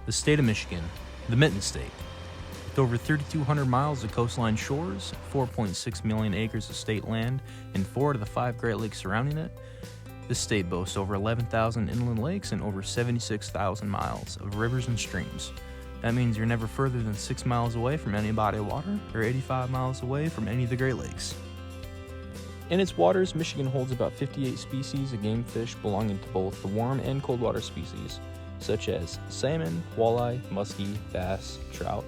The state of Michigan, the Mitten State. With over 3,200 miles of coastline shores, 4.6 million acres of state land, and 4 of the 5 Great Lakes surrounding it, this state boasts over 11,000 inland lakes and over 76,000 miles of rivers and streams. That means you're never further than 6 miles away from any body of water or 85 miles away from any of the Great Lakes. In its waters, Michigan holds about 58 species of game fish belonging to both the warm and cold water species, such as salmon, walleye, muskie, bass, trout,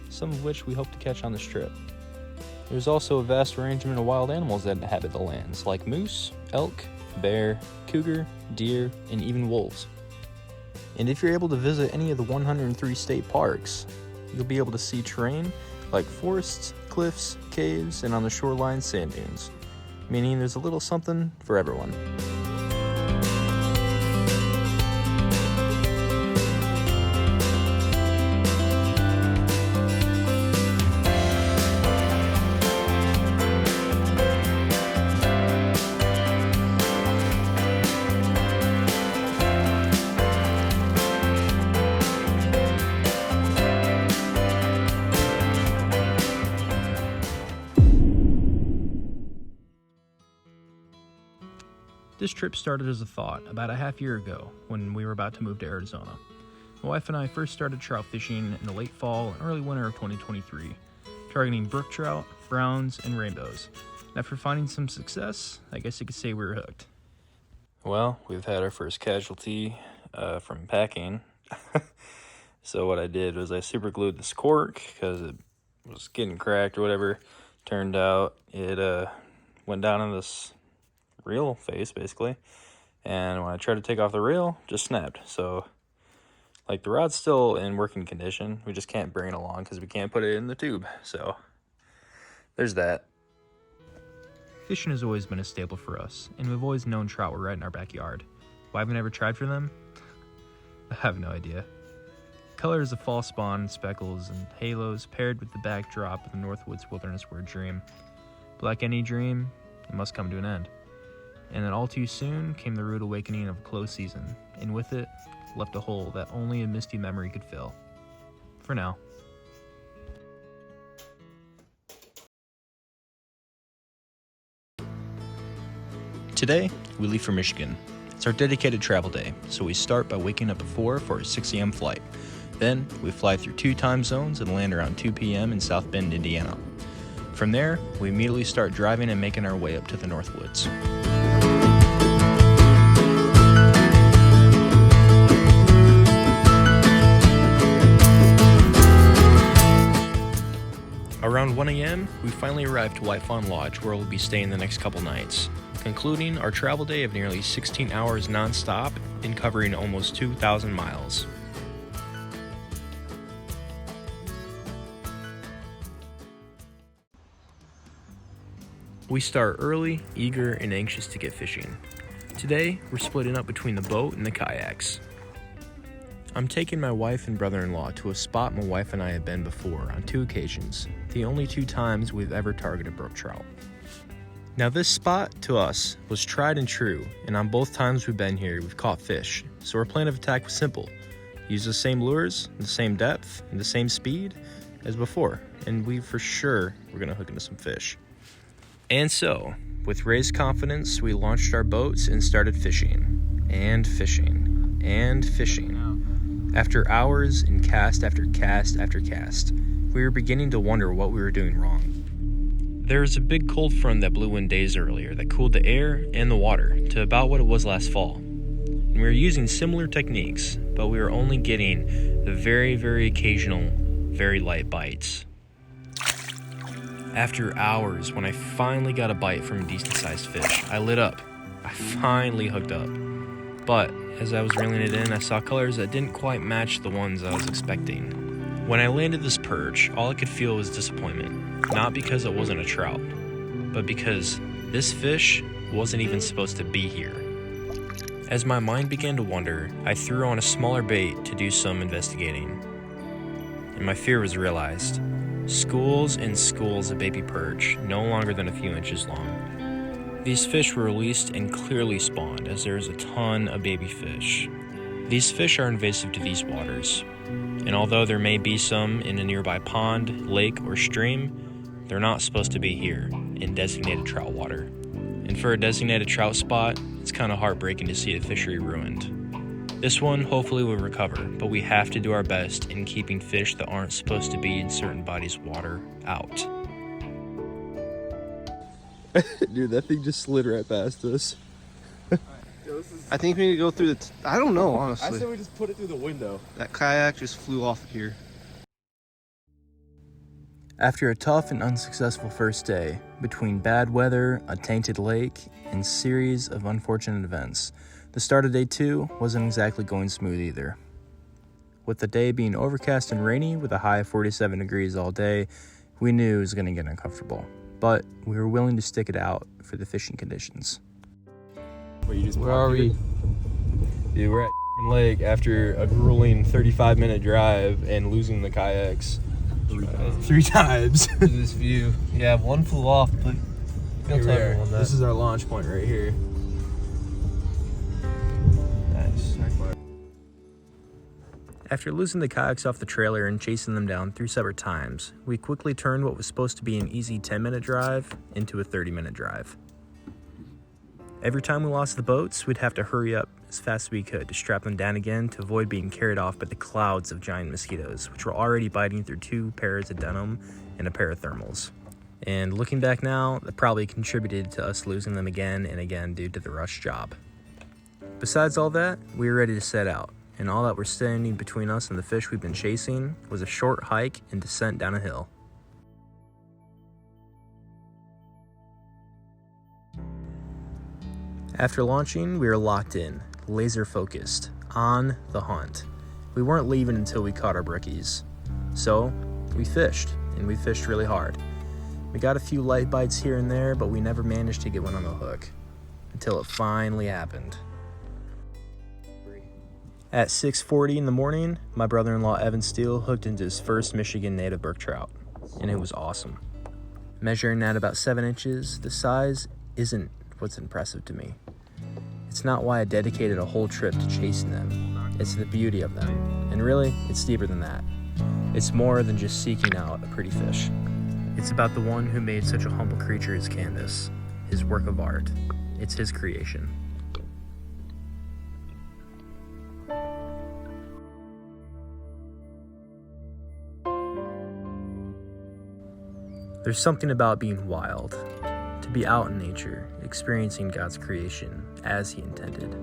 some of which we hope to catch on this trip. There's also a vast arrangement of wild animals that inhabit the lands, like moose, elk, bear, cougar, deer, and even wolves. And if you're able to visit any of the 103 state parks, you'll be able to see terrain like forests, cliffs, caves, and on the shoreline sand dunes, meaning there's a little something for everyone. This trip started as a thought about a half year ago when we were about to move to Arizona. My wife and I first started trout fishing in the late fall and early winter of 2023, targeting brook trout, browns, and rainbows. And after finding some success, I guess you could say we were hooked. Well, we've had our first casualty from packing. So what I did was I super glued this cork because it was getting cracked or whatever. Turned out it went down in this reel face basically, and when I tried to take off the reel, just snapped. So like the rod's still in working condition, we just can't bring it along because we can't put it in the tube. So there's that. Fishing has always been a staple for us, and we've always known trout were right in our backyard. Why haven't I ever tried for them? I have no idea. Colors of fall spawn, speckles, and halos paired with the backdrop of the Northwoods wilderness were a dream. But like any dream, it must come to an end. And then all too soon came the rude awakening of a closed season, and with it, left a hole that only a misty memory could fill. For now. Today, we leave for Michigan. It's our dedicated travel day, so we start by waking up at 4 for a 6 a.m. flight. Then, we fly through 2 time zones and land around 2 p.m. in South Bend, Indiana. From there, we immediately start driving and making our way up to the Northwoods. Around 1 a.m., we finally arrived to White Fawn Lodge, where we'll be staying the next couple nights, concluding our travel day of nearly 16 hours non-stop and covering almost 2,000 miles. We start early, eager, and anxious to get fishing. Today, we're splitting up between the boat and the kayaks. I'm taking my wife and brother-in-law to a spot my wife and I have been before on 2 occasions, the only 2 times we've ever targeted brook trout. Now this spot, to us, was tried and true, and on both times we've been here, we've caught fish, so our plan of attack was simple. Use the same lures, the same depth, and the same speed as before, and we for sure were going to hook into some fish. And so, with raised confidence, we launched our boats and started fishing, and fishing, and fishing. After hours and cast after cast after cast, we were beginning to wonder what we were doing wrong. There was a big cold front that blew in days earlier that cooled the air and the water to about what it was last fall. And we were using similar techniques, but we were only getting the very, very occasional, very light bites. After hours, when I finally got a bite from a decent-sized fish, I lit up. I finally hooked up. But as I was reeling it in, I saw colors that didn't quite match the ones I was expecting. When I landed this perch, all I could feel was disappointment. Not because it wasn't a trout, but because this fish wasn't even supposed to be here. As my mind began to wander, I threw on a smaller bait to do some investigating. And my fear was realized. Schools and schools of baby perch, no longer than a few inches long. These fish were released and clearly spawned, as there is a ton of baby fish. These fish are invasive to these waters, and although there may be some in a nearby pond, lake, or stream, they're not supposed to be here in designated trout water. And for a designated trout spot, it's kind of heartbreaking to see the fishery ruined. This one hopefully will recover, but we have to do our best in keeping fish that aren't supposed to be in certain bodies' water out. Dude, that thing just slid right past us. I think we need to go through the... I don't know, honestly. I said we just put it through the window. That kayak just flew off of here. After a tough and unsuccessful first day, between bad weather, a tainted lake, and series of unfortunate events, the start of day 2 wasn't exactly going smooth either. With the day being overcast and rainy with a high of 47 degrees all day, we knew it was going to get uncomfortable, but we were willing to stick it out for the fishing conditions. Where are we? Dude, we're at lake after a grueling 35-minute drive and losing the kayaks three times. This view. Yeah, one flew off, but This is our launch point right here. Nice. After losing the kayaks off the trailer and chasing them down 3 separate times, we quickly turned what was supposed to be an easy 10-minute drive into a 30-minute drive. Every time we lost the boats, we'd have to hurry up as fast as we could to strap them down again to avoid being carried off by the clouds of giant mosquitoes, which were already biting through 2 pairs of denim and a pair of thermals. And looking back now, that probably contributed to us losing them again and again due to the rush job. Besides all that, we were ready to set out, and all that were standing between us and the fish we've been chasing was a short hike and descent down a hill. After launching, we were locked in, laser focused, on the hunt. We weren't leaving until we caught our brookies. So, we fished, and we fished really hard. We got a few light bites here and there, but we never managed to get one on the hook. Until it finally happened. At 6:40 in the morning, my brother-in-law Evan Steele hooked into his first Michigan Native Brook Trout, and it was awesome. Measuring at about 7 inches, the size isn't what's impressive to me. It's not why I dedicated a whole trip to chasing them. It's the beauty of them. And really, it's deeper than that. It's more than just seeking out a pretty fish. It's about the one who made such a humble creature as Candace, his work of art. It's his creation. There's something about being wild. To be out in nature, experiencing God's creation as He intended.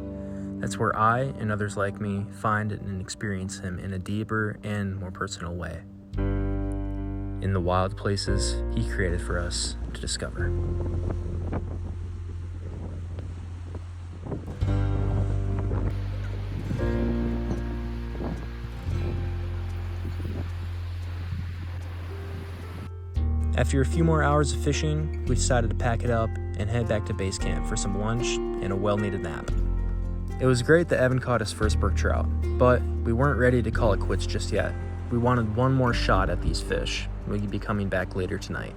That's where I and others like me find and experience Him in a deeper and more personal way. In the wild places He created for us to discover. After a few more hours of fishing, we decided to pack it up and head back to base camp for some lunch and a well-needed nap. It was great that Evan caught his first brook trout, but we weren't ready to call it quits just yet. We wanted one more shot at these fish. We'd be coming back later tonight.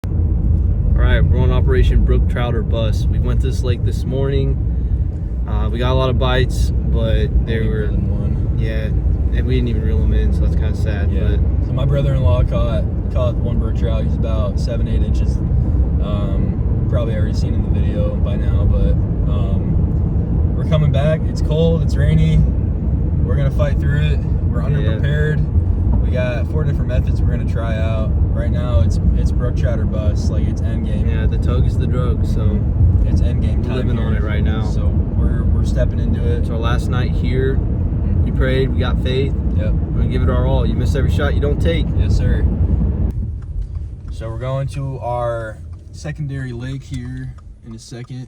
Alright, we're on Operation Brook Trout or Bust. We went to this lake this morning. We got a lot of bites, but they were... Yeah. And we didn't even reel them in, so that's kind of sad. Yeah. But So my brother-in-law caught one brook trout. He's about 7-8 inches. Probably already seen in the video by now, but we're coming back. It's cold. It's rainy. We're gonna fight through it. We're underprepared. We got 4 different methods we're gonna try out. Right now, it's brook trout or bust. Like, it's end game. yeah, the tug is the drug, so It's end game time. living on it right now. So we're stepping into it. It's our last night here. We prayed, we got faith. Yep. We're gonna give it our all. You miss every shot you don't take. Yes, sir. So we're going to our secondary lake here in a second,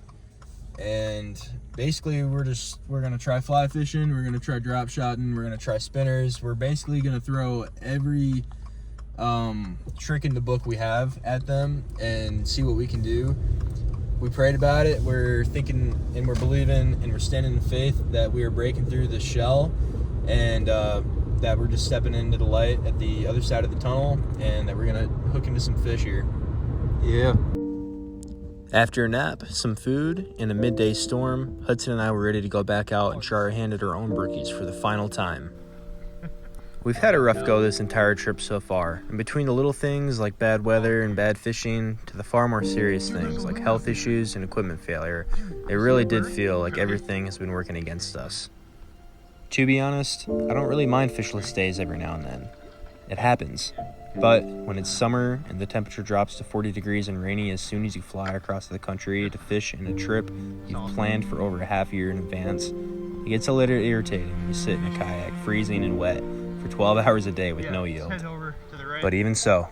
and basically we're gonna try fly fishing, we're gonna try drop shotting, we're gonna try spinners. We're basically gonna throw every trick in the book we have at them and see what we can do. We prayed about it. We're thinking and we're believing and we're standing in faith that we are breaking through the shell, and that we're just stepping into the light at the other side of the tunnel, and that we're gonna hook into some fish here. Yeah. After a nap, some food, and a midday storm, Hudson and I were ready to go back out and try our hand at our own brookies for the final time. We've had a rough go this entire trip so far, and between the little things like bad weather and bad fishing to the far more serious things like health issues and equipment failure, it really did feel like everything has been working against us. To be honest, I don't really mind fishless days every now and then. It happens. But when it's summer and the temperature drops to 40 degrees and rainy as soon as you fly across the country to fish in a trip you've planned for over a half year in advance, it gets a little irritating when you sit in a kayak freezing and wet for 12 hours a day with no yield. But even so,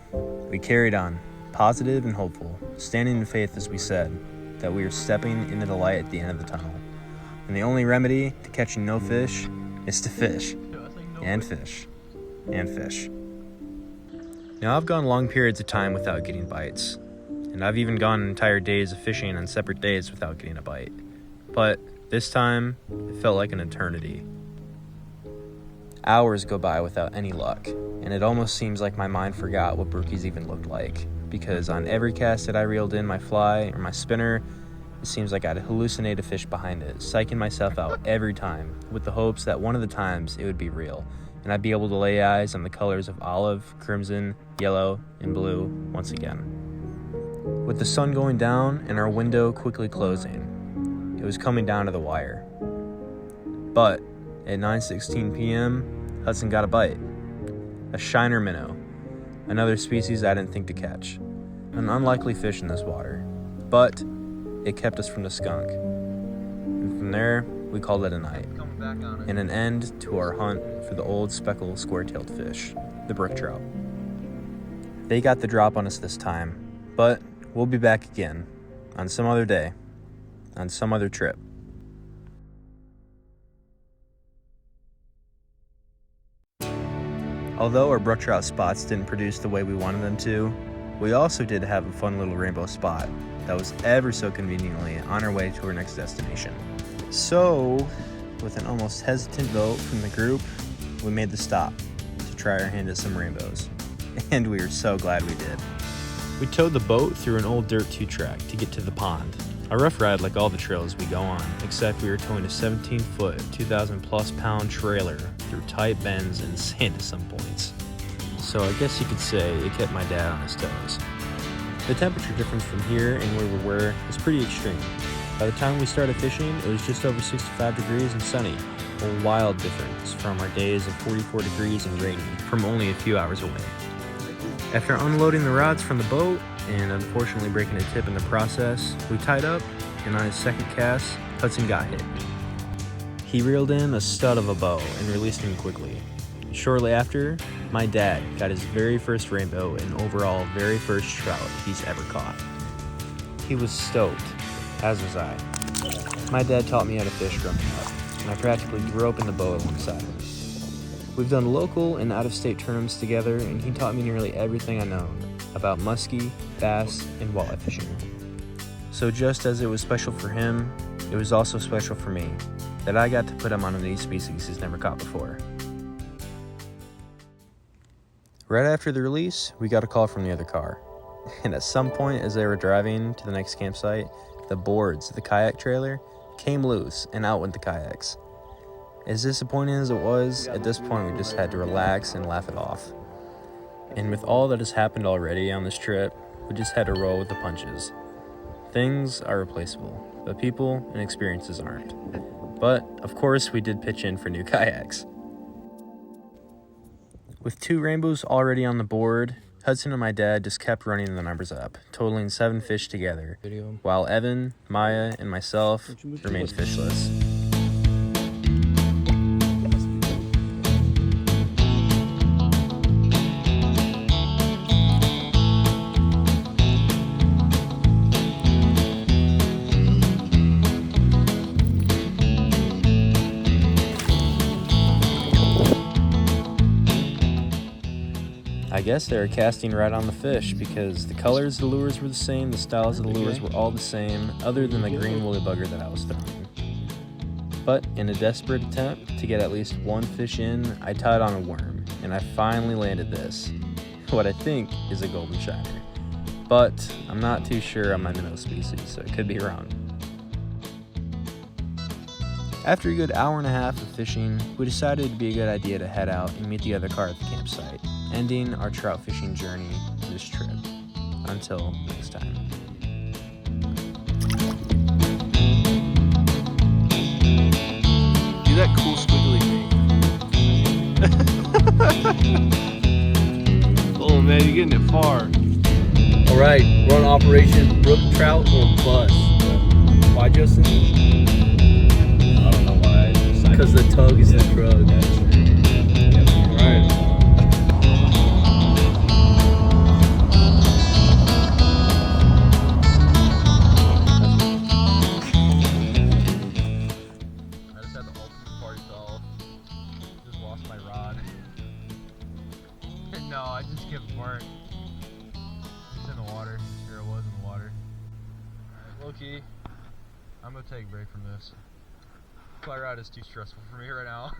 we carried on, positive and hopeful, standing in faith as we said that we are stepping into the light at the end of the tunnel. And the only remedy to catching no fish is to fish, and fish, and fish. Now, I've gone long periods of time without getting bites, and I've even gone entire days of fishing on separate days without getting a bite. But this time, it felt like an eternity. Hours go by without any luck, and it almost seems like my mind forgot what brookies even looked like, because on every cast that I reeled in my fly or my spinner, it seems like I'd hallucinate a fish behind it, psyching myself out every time, with the hopes that one of the times it would be real, and I'd be able to lay eyes on the colors of olive, crimson, yellow, and blue once again. With the sun going down and our window quickly closing, it was coming down to the wire. But at 9:16 p.m., Hudson got a bite. A shiner minnow, another species I didn't think to catch. An unlikely fish in this water, but it kept us from the skunk. And from there, we called it a night, and an end to our hunt for the old speckled square-tailed fish, the brook trout. They got the drop on us this time, but we'll be back again, on some other day, on some other trip. Although our brook trout spots didn't produce the way we wanted them to, we also did have a fun little rainbow spot that was ever so conveniently on our way to our next destination. So, with an almost hesitant vote from the group, we made the stop to try our hand at some rainbows. And we are so glad we did. We towed the boat through an old dirt 2-track to get to the pond. A rough ride like all the trails we go on, except we were towing a 17-foot, 2,000-plus pound trailer through tight bends and sand at some points. So I guess you could say it kept my dad on his toes. The temperature difference from here and where we were is pretty extreme. By the time we started fishing, it was just over 65 degrees and sunny, a wild difference from our days of 44 degrees and rainy from only a few hours away. After unloading the rods from the boat, and unfortunately breaking a tip in the process, we tied up, and on his second cast, Hudson got hit. He reeled in a stud of a bow and released him quickly. Shortly after, my dad got his very first rainbow and overall very first trout he's ever caught. He was stoked, as was I. My dad taught me how to fish growing up, and I practically grew up in the bow alongside him. We've done local and out-of-state tournaments together, and he taught me nearly everything I know about muskie, bass, and walleye fishing. So just as it was special for him, it was also special for me that I got to put him on a new species he's never caught before. Right after the release, we got a call from the other car. And at some point as they were driving to the next campsite, the boards of the kayak trailer came loose and out went the kayaks. As disappointing as it was, at this point we just had to relax and laugh it off. And with all that has happened already on this trip, we just had to roll with the punches. Things are replaceable, but people and experiences aren't. But, of course, we did pitch in for new kayaks. With 2 rainbows already on the board, Hudson and my dad just kept running the numbers up, totaling 7 fish together, while Evan, Maya, and myself remained fishless. I guess they were casting right on the fish because the colors of the lures were the same, the styles of the lures were all the same, other than the green woolly bugger that I was throwing. But in a desperate attempt to get at least one fish in, I tied on a worm, and I finally landed this, what I think is a golden shiner. but I'm not too sure on my minnow species, so it could be wrong. After a good hour and a half of fishing, we decided it'd be a good idea to head out and meet the other car at the campsite, ending our trout fishing journey this trip. Until next time. Do that cool squiggly thing. Oh man, you're getting it far. All right, we're on Operation Brook Trout or Bust. Why, Justin? I don't know why. Because the tug is the drug. All right. I just had the ultimate party foul. Just lost my rod. No, I just get burnt. It's in the water. Here it was in the water. Low key, I'm gonna take a break from this. Fly rod is too stressful for me right now.